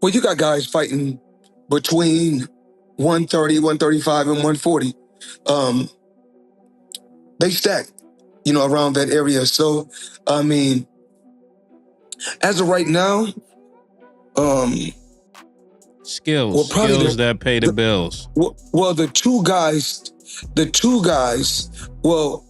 Well, you got guys fighting between 130, 135, and 140. They stack, around that area. So, I mean, as of right now, skills that pay the bills. Well, the two guys, well,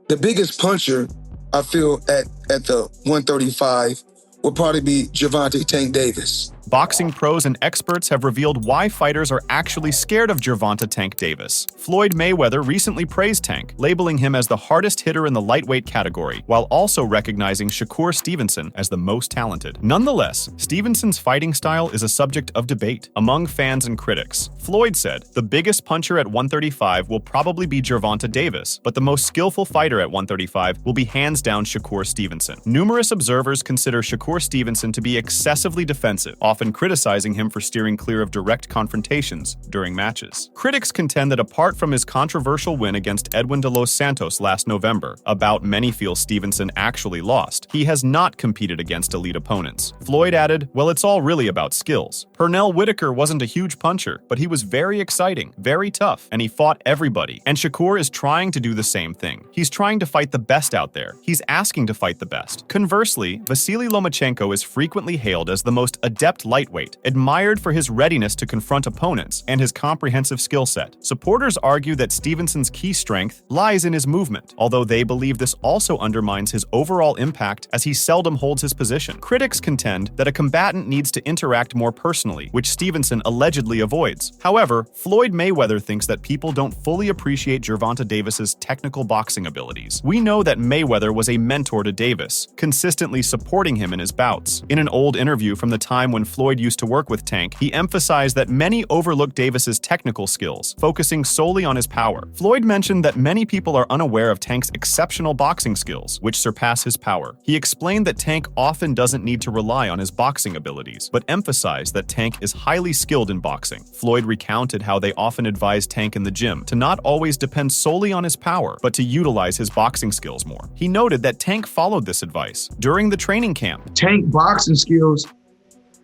the biggest puncher, I feel, at the 135 will probably be Gervonta Tank Davis. Boxing pros and experts have revealed why fighters are actually scared of Gervonta Tank Davis. Floyd Mayweather recently praised Tank, labeling him as the hardest hitter in the lightweight category, while also recognizing Shakur Stevenson as the most talented. Nonetheless, Stevenson's fighting style is a subject of debate among fans and critics. Floyd said, "The biggest puncher at 135 will probably be Gervonta Davis, but the most skillful fighter at 135 will be hands down Shakur Stevenson." Numerous observers consider Shakur Stevenson to be excessively defensive, often criticizing him for steering clear of direct confrontations during matches. Critics contend that apart from his controversial win against Edwin de los Santos last November, a bout many feel Stevenson actually lost, he has not competed against elite opponents. Floyd added, "Well, it's all really about skills. Pernell Whitaker wasn't a huge puncher, but he was very exciting, very tough, and he fought everybody. And Shakur is trying to do the same thing. He's trying to fight the best out there. He's asking to fight the best." Conversely, Vasily Lomachenko is frequently hailed as the most adept lightweight, admired for his readiness to confront opponents and his comprehensive skill set. Supporters argue that Stevenson's key strength lies in his movement, although they believe this also undermines his overall impact as he seldom holds his position. Critics contend that a combatant needs to interact more personally, which Stevenson allegedly avoids. However, Floyd Mayweather thinks that people don't fully appreciate Gervonta Davis's technical boxing abilities. "We know that Mayweather was a mentor to Davis, consistently supporting him in his bouts." In an old interview from the time when Floyd used to work with Tank, he emphasized that many overlook Davis's technical skills, focusing solely on his power. Floyd mentioned that many people are unaware of Tank's exceptional boxing skills, which surpass his power. He explained that Tank often doesn't need to rely on his boxing abilities, but emphasized that Tank is highly skilled in boxing. Floyd recounted how they often advise Tank in the gym to not always depend solely on his power, but to utilize his boxing skills more. He noted that Tank followed this advice during the training camp. Tank boxing skills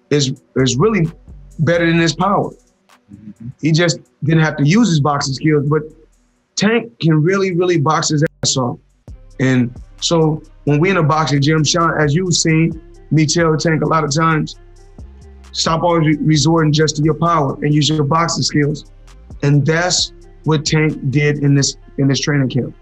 is really better than his power. He just didn't have to use his boxing skills, but Tank can really box his ass off. And so when we in a boxing gym, Sean, as you've seen me tell Tank a lot of times, stop always resorting just to your power and use your boxing skills. And that's what Tank did in this training camp.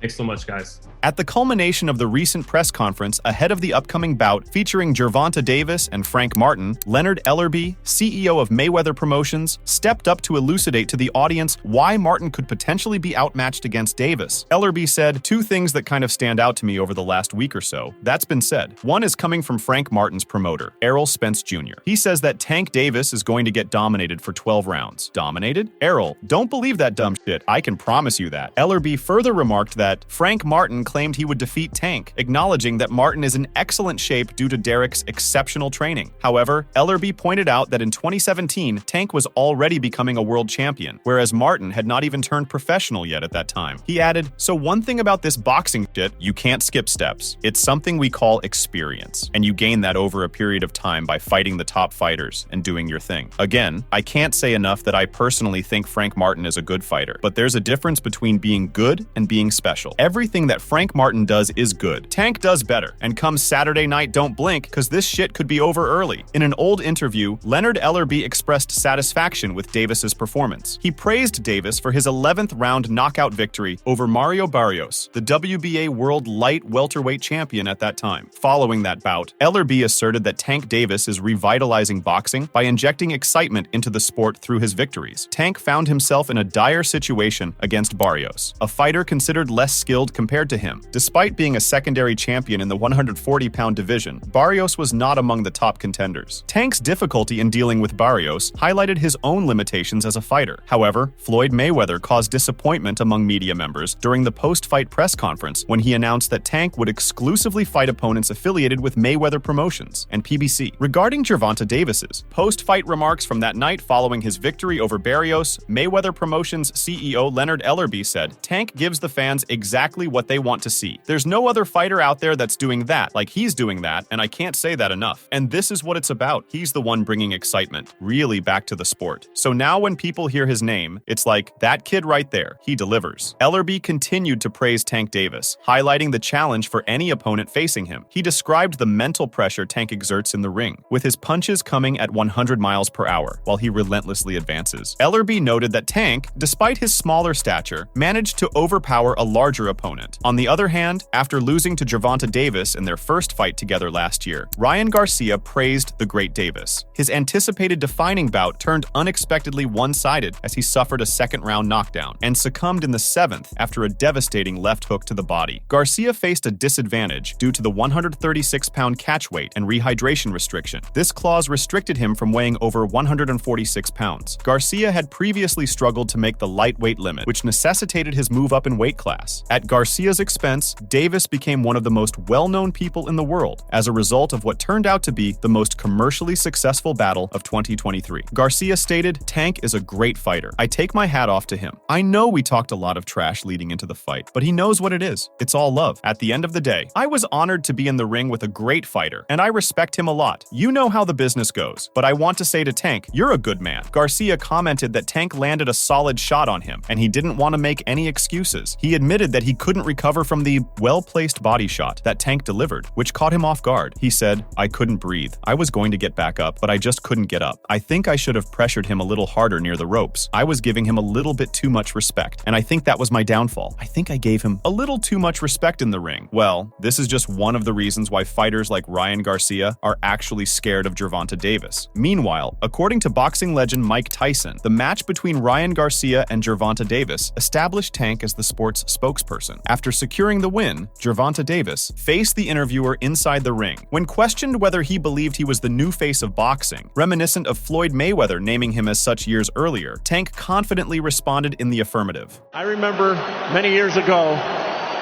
Thanks so much, guys. At the culmination of the recent press conference ahead of the upcoming bout featuring Gervonta Davis and Frank Martin, Leonard Ellerbe, CEO of Mayweather Promotions, stepped up to elucidate to the audience why Martin could potentially be outmatched against Davis. Ellerbe said, "Two things that kind of stand out to me over the last week or so. That's been said. One is coming from Frank Martin's promoter, Errol Spence Jr. He says that Tank Davis is going to get dominated for 12 rounds. Dominated? Errol, don't believe that dumb shit. I can promise you that." Ellerbe further remarked that Frank Martin claimed he would defeat Tank, acknowledging that Martin is in excellent shape due to Derek's exceptional training. However, Ellerbe pointed out that in 2017, Tank was already becoming a world champion, whereas Martin had not even turned professional yet at that time. He added, "So one thing about this boxing shit, you can't skip steps. It's something we call experience, and you gain that over a period of time by fighting the top fighters and doing your thing. Again, I can't say enough that I personally think Frank Martin is a good fighter, but there's a difference between being good and being special. Everything that Frank Martin does is good. Tank does better, and come Saturday night, don't blink, cause this shit could be over early." In an old interview, Leonard Ellerbe expressed satisfaction with Davis's performance. He praised Davis for his 11th round knockout victory over Mario Barrios, the WBA World Light Welterweight Champion at that time. Following that bout, Ellerbe asserted that Tank Davis is revitalizing boxing by injecting excitement into the sport through his victories. Tank found himself in a dire situation against Barrios, a fighter considered less skilled compared to him. Despite being a secondary champion in the 140-pound division, Barrios was not among the top contenders. Tank's difficulty in dealing with Barrios highlighted his own limitations as a fighter. However, Floyd Mayweather caused disappointment among media members during the post-fight press conference when he announced that Tank would exclusively fight opponents affiliated with Mayweather Promotions and PBC. Regarding Gervonta Davis's post-fight remarks from that night following his victory over Barrios, Mayweather Promotions CEO Leonard Ellerbe said, "Tank gives the fans a exactly what they want to see. There's no other fighter out there that's doing that like he's doing that, and I can't say that enough. And this is what it's about. He's the one bringing excitement, really back to the sport. So now when people hear his name, it's like, that kid right there, he delivers. Ellerbe continued to praise Tank Davis, highlighting the challenge for any opponent facing him. He described the mental pressure Tank exerts in the ring, with his punches coming at 100 miles per hour while he relentlessly advances. Ellerbe noted that Tank, despite his smaller stature, managed to overpower a larger opponent. On the other hand, after losing to Gervonta Davis in their first fight together last year, Ryan Garcia praised the great Davis. His anticipated defining bout turned unexpectedly one-sided as he suffered a second-round knockdown and succumbed in the 7th after a devastating left hook to the body. Garcia faced a disadvantage due to the 136-pound catch weight and rehydration restriction. This clause restricted him from weighing over 146 pounds. Garcia had previously struggled to make the lightweight limit, which necessitated his move up in weight class. At Garcia's expense, Davis became one of the most well-known people in the world as a result of what turned out to be the most commercially successful battle of 2023. Garcia stated, "Tank is a great fighter. I take my hat off to him. I know we talked a lot of trash leading into the fight, but he knows what it is. It's all love. At the end of the day, I was honored to be in the ring with a great fighter, and I respect him a lot. You know how the business goes, but I want to say to Tank, you're a good man." Garcia commented that Tank landed a solid shot on him, and he didn't want to make any excuses. He admitted that he couldn't recover from the well-placed body shot that Tank delivered, which caught him off guard. He said, "I couldn't breathe. I was going to get back up, but I just couldn't get up. I think I should have pressured him a little harder near the ropes. I was giving him a little bit too much respect, and I think that was my downfall. I think I gave him a little too much respect in the ring." Well, this is just one of the reasons why fighters like Ryan Garcia are actually scared of Gervonta Davis. Meanwhile, according to boxing legend Mike Tyson, the match between Ryan Garcia and Gervonta Davis established Tank as the sport's spokesperson. After securing the win, Gervonta Davis faced the interviewer inside the ring. When questioned whether he believed he was the new face of boxing, reminiscent of Floyd Mayweather naming him as such years earlier, Tank confidently responded in the affirmative. "I remember many years ago,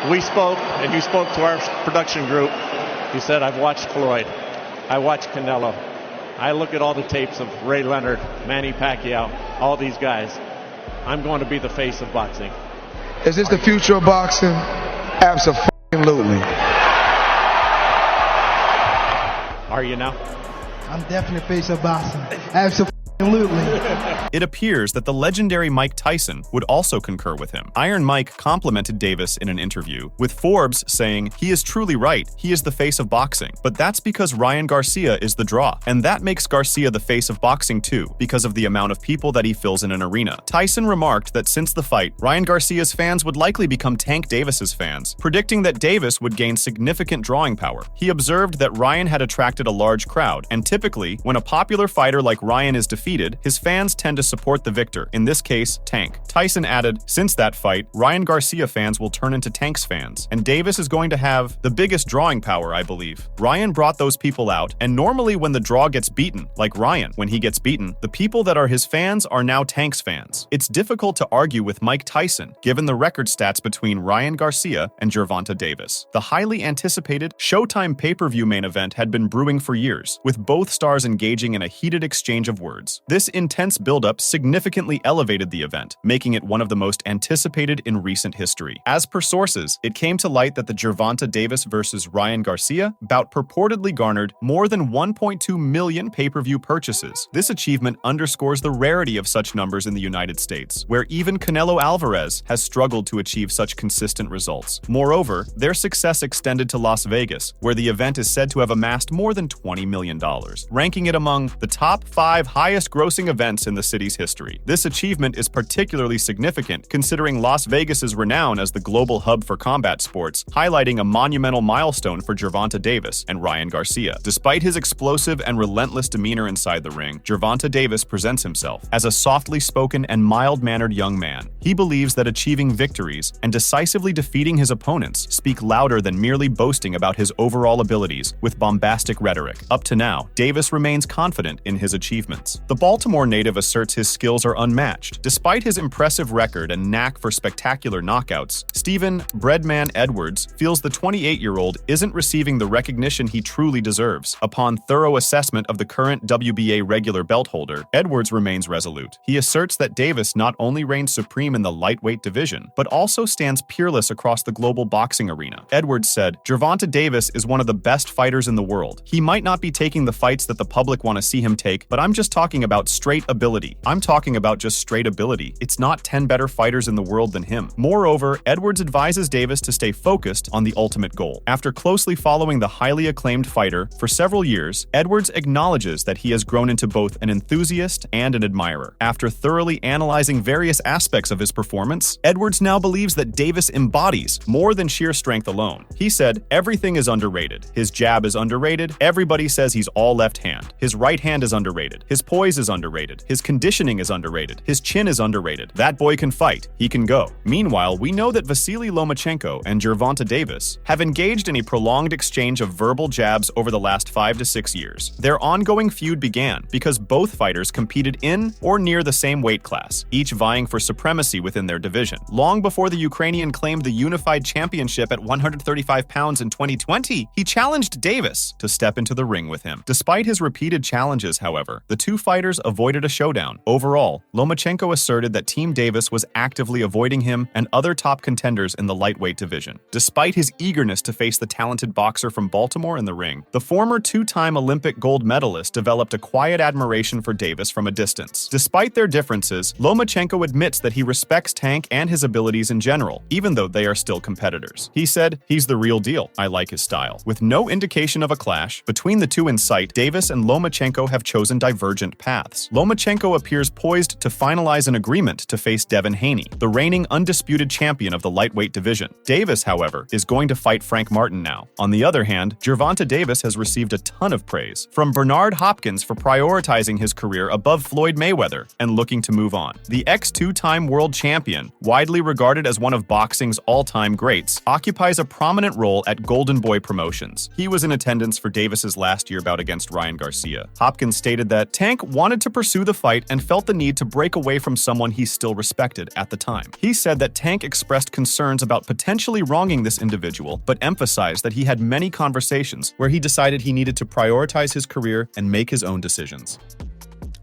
we spoke, and you spoke to our production group. You said, I've watched Floyd. I watched Canelo. I look at all the tapes of Ray Leonard, Manny Pacquiao, all these guys. I'm going to be the face of boxing." Is this the future of boxing? Absolutely. Are you now? I'm definitely face of boxing. Absolutely. It appears that the legendary Mike Tyson would also concur with him. Iron Mike complimented Davis in an interview, with Forbes saying, "He is truly right. He is the face of boxing. But that's because Ryan Garcia is the draw. And that makes Garcia the face of boxing too, because of the amount of people that he fills in an arena." Tyson remarked that since the fight, Ryan Garcia's fans would likely become Tank Davis's fans, predicting that Davis would gain significant drawing power. He observed that Ryan had attracted a large crowd, and typically, when a popular fighter like Ryan is defeated, his fans tend to support the victor, in this case, Tank. Tyson added, "Since that fight, Ryan Garcia fans will turn into Tank's fans, and Davis is going to have the biggest drawing power, I believe." Ryan brought those people out, and normally when the draw gets beaten, like Ryan, when he gets beaten, the people that are his fans are now Tank's fans. It's difficult to argue with Mike Tyson, given the record stats between Ryan Garcia and Gervonta Davis. The highly anticipated Showtime pay-per-view main event had been brewing for years, with both stars engaging in a heated exchange of words. This intense buildup significantly elevated the event, making it one of the most anticipated in recent history. As per sources, it came to light that the Gervonta Davis versus Ryan Garcia bout purportedly garnered more than 1.2 million pay-per-view purchases. This achievement underscores the rarity of such numbers in the United States, where even Canelo Alvarez has struggled to achieve such consistent results. Moreover, their success extended to Las Vegas, where the event is said to have amassed more than $20 million, ranking it among the top 5 highest-grossing events in the city's history. This achievement is particularly significant considering Las Vegas's renown as the global hub for combat sports, highlighting a monumental milestone for Gervonta Davis and Ryan Garcia. Despite his explosive and relentless demeanor inside the ring, Gervonta Davis presents himself as a softly spoken and mild-mannered young man. He believes that achieving victories and decisively defeating his opponents speak louder than merely boasting about his overall abilities with bombastic rhetoric. Up to now, Davis remains confident in his achievements. The Baltimore native asserts his skills are unmatched. Despite his impressive record and knack for spectacular knockouts, Stephen "Breadman" Edwards feels the 28-year-old isn't receiving the recognition he truly deserves. Upon thorough assessment of the current WBA regular belt holder, Edwards remains resolute. He asserts that Davis not only reigns supreme in the lightweight division, but also stands peerless across the global boxing arena. Edwards said, "Gervonta Davis is one of the best fighters in the world. He might not be taking the fights that the public want to see him take, but I'm just talking about straight ability. I'm talking about just straight ability. It's not 10 better fighters in the world than him." Moreover, Edwards advises Davis to stay focused on the ultimate goal. After closely following the highly acclaimed fighter for several years, Edwards acknowledges that he has grown into both an enthusiast and an admirer. After thoroughly analyzing various aspects of his performance, Edwards now believes that Davis embodies more than sheer strength alone. He said, "Everything is underrated. His jab is underrated. Everybody says he's all left hand. His right hand is underrated. His poise is underrated. His conditioning is underrated. His chin is underrated. That boy can fight. He can go." Meanwhile, we know that Vasily Lomachenko and Gervonta Davis have engaged in a prolonged exchange of verbal jabs over the last 5 to 6 years. Their ongoing feud began because both fighters competed in or near the same weight class, each vying for supremacy within their division. Long before the Ukrainian claimed the unified championship at 135 pounds in 2020, he challenged Davis to step into the ring with him. Despite his repeated challenges, however, the two fighters avoided a showdown. Overall, Lomachenko asserted that Team Davis was actively avoiding him and other top contenders in the lightweight division. Despite his eagerness to face the talented boxer from Baltimore in the ring, the former two-time Olympic gold medalist developed a quiet admiration for Davis from a distance. Despite their differences, Lomachenko admits that he respects Tank and his abilities in general, even though they are still competitors. He said, "He's the real deal. I like his style." With no indication of a clash between the two in sight, Davis and Lomachenko have chosen divergent paths. Lomachenko appears poised to finalize an agreement to face Devin Haney, the reigning undisputed champion of the lightweight division. Davis, however, is going to fight Frank Martin now. On the other hand, Gervonta Davis has received a ton of praise from Bernard Hopkins for prioritizing his career above Floyd Mayweather and looking to move on. The ex-two-time world champion, widely regarded as one of boxing's all-time greats, occupies a prominent role at Golden Boy Promotions. He was in attendance for Davis's last year bout against Ryan Garcia. Hopkins stated that Tank wanted to pursue the fight and felt the need to break away from someone he still respected at the time. He said that Tank expressed concerns about potentially wronging this individual, but emphasized that he had many conversations where he decided he needed to prioritize his career and make his own decisions.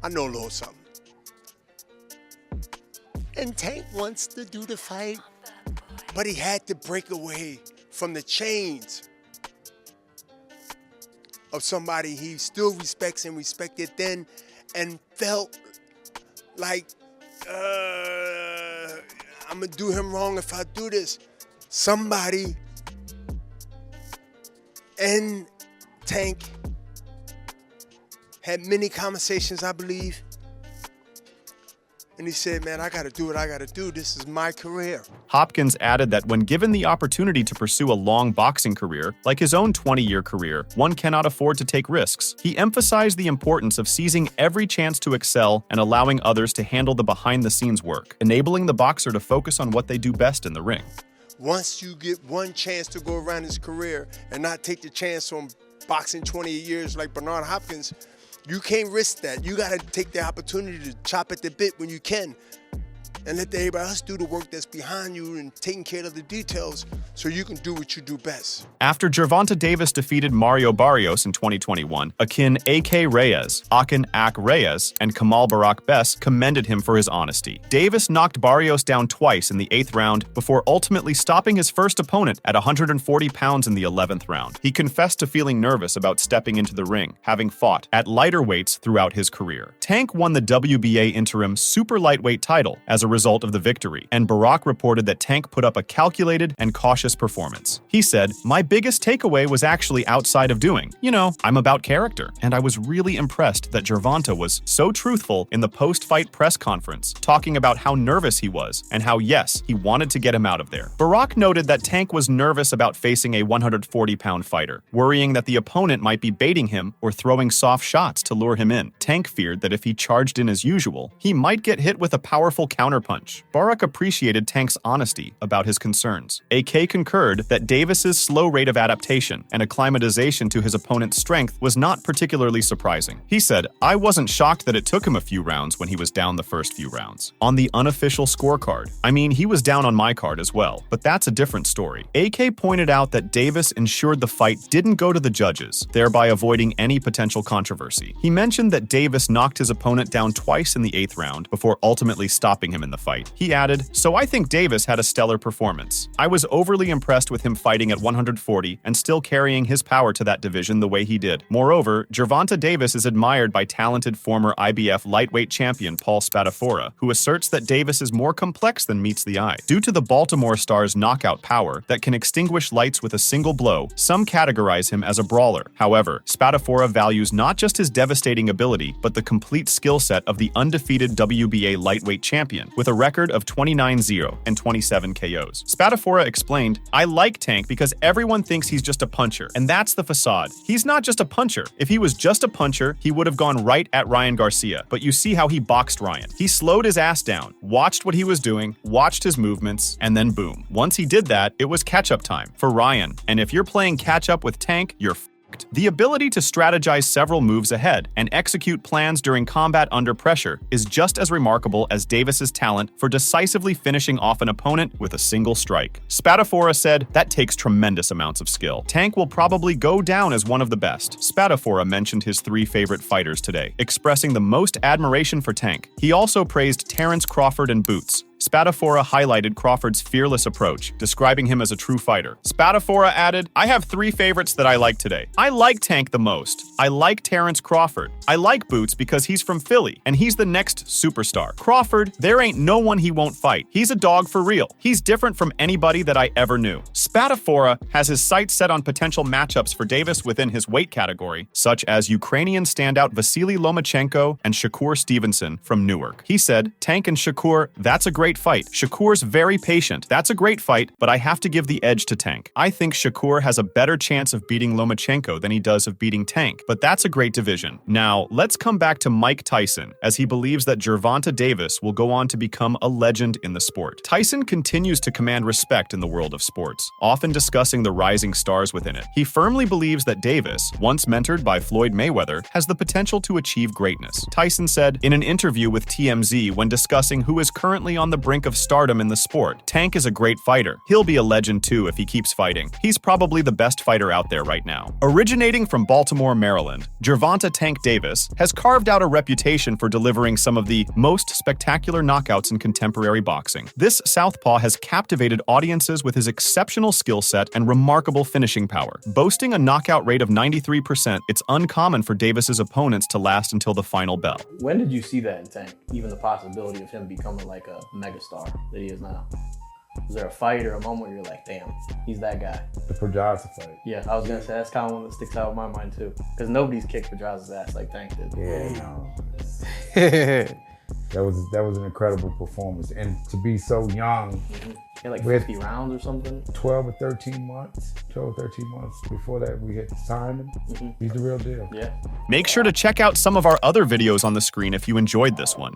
I know a little something. And Tank wants to do the fight, but he had to break away from the chains of somebody he still respects and respected then, and felt like, I'm gonna do him wrong if I do this. Somebody and Tank had many conversations, I believe. And he said, "Man, I gotta do what I gotta do. This is my career." Hopkins added that when given the opportunity to pursue a long boxing career, like his own 20-year career, one cannot afford to take risks. He emphasized the importance of seizing every chance to excel and allowing others to handle the behind-the-scenes work, enabling the boxer to focus on what they do best in the ring. Once you get one chance to go around his career and not take the chance on boxing 20 years like Bernard Hopkins, you can't risk that. You got to take the opportunity to chop at the bit when you can and let everybody else do the work that's behind you and taking care of the details so you can do what you do best. After Gervonta Davis defeated Mario Barrios in 2021, Akin A.K. Reyes, Akin Ak Reyes, and Kamal Barak Bess commended him for his honesty. Davis knocked Barrios down twice in the 8th round before ultimately stopping his first opponent at 140 pounds in the 11th round. He confessed to feeling nervous about stepping into the ring, having fought at lighter weights throughout his career. Tank won the WBA interim super lightweight title as a result of the victory, and Barak reported that Tank put up a calculated and cautious performance. He said, "My biggest takeaway was actually outside of doing. I'm about character, and I was really impressed that Gervonta was so truthful in the post-fight press conference, talking about how nervous he was and how, yes, he wanted to get him out of there." Barak noted that Tank was nervous about facing a 140-pound fighter, worrying that the opponent might be baiting him or throwing soft shots to lure him in. Tank feared that that if he charged in as usual, he might get hit with a powerful counterpunch. Barak appreciated Tank's honesty about his concerns. AK concurred that Davis's slow rate of adaptation and acclimatization to his opponent's strength was not particularly surprising. He said, "I wasn't shocked that it took him a few rounds when he was down the first few rounds." On the unofficial scorecard, I mean, he was down on my card as well, but that's a different story. AK pointed out that Davis ensured the fight didn't go to the judges, thereby avoiding any potential controversy. He mentioned that Davis knocked his opponent down twice in the 8th round before ultimately stopping him in the fight. He added, "So I think Davis had a stellar performance. I was overly impressed with him fighting at 140 and still carrying his power to that division the way he did. Moreover, Gervonta Davis is admired by talented former IBF lightweight champion Paul Spadafora, who asserts that Davis is more complex than meets the eye. Due to the Baltimore Star's knockout power that can extinguish lights with a single blow, some categorize him as a brawler. However, Spadafora values not just his devastating ability, but the complete skill set of the undefeated WBA lightweight champion, with a record of 29-0 and 27 KOs. Spadafora explained, "I like Tank because everyone thinks he's just a puncher, and that's the facade. He's not just a puncher. If he was just a puncher, he would have gone right at Ryan Garcia, but you see how he boxed Ryan. He slowed his ass down, watched what he was doing, watched his movements, and then boom. Once he did that, it was catch-up time for Ryan, and if you're playing catch-up with Tank, you're f***ed." The ability to strategize several moves ahead and execute plans during combat under pressure is just as remarkable as Davis's talent for decisively finishing off an opponent with a single strike. Spadafora said, "That takes tremendous amounts of skill. Tank will probably go down as one of the best." Spadafora mentioned his 3 favorite fighters today, expressing the most admiration for Tank. He also praised Terrence Crawford and Boots. Spadafora highlighted Crawford's fearless approach, describing him as a true fighter. Spadafora added, "I have 3 favorites that I like today. I like Tank the most. I like Terrence Crawford. I like Boots because he's from Philly, and he's the next superstar. Crawford, there ain't no one he won't fight. He's a dog for real. He's different from anybody that I ever knew." Spadafora has his sights set on potential matchups for Davis within his weight category, such as Ukrainian standout Vasily Lomachenko and Shakur Stevenson from Newark. He said, "Tank and Shakur, that's a great fight. Shakur's very patient. That's a great fight, but I have to give the edge to Tank. I think Shakur has a better chance of beating Lomachenko than he does of beating Tank, but that's a great division." Now, let's come back to Mike Tyson, as he believes that Gervonta Davis will go on to become a legend in the sport. Tyson continues to command respect in the world of sports, often discussing the rising stars within it. He firmly believes that Davis, once mentored by Floyd Mayweather, has the potential to achieve greatness. Tyson said in an interview with TMZ when discussing who is currently on the brink of stardom in the sport, "Tank is a great fighter. He'll be a legend too if he keeps fighting. He's probably the best fighter out there right now." Originating from Baltimore, Maryland, Gervonta Tank Davis has carved out a reputation for delivering some of the most spectacular knockouts in contemporary boxing. This southpaw has captivated audiences with his exceptional skill set and remarkable finishing power. Boasting a knockout rate of 93%, it's uncommon for Davis's opponents to last until the final bell. When did you see that in Tank? Even the possibility of him becoming like a megastar that he is now? Was there a fight or a moment where you're like, damn, he's that guy? The Pedraza fight. Yeah, I was gonna say that's kind of one that sticks out in my mind too, because nobody's kicked Pedraza's ass like Tank did. Yeah, no. That was an incredible performance, and to be so young. Yeah, like 50 rounds or something. 12 or 13 months. 12 or 13 months before that we had signed him. He's the real deal. Yeah. Make sure to check out some of our other videos on the screen if you enjoyed this one.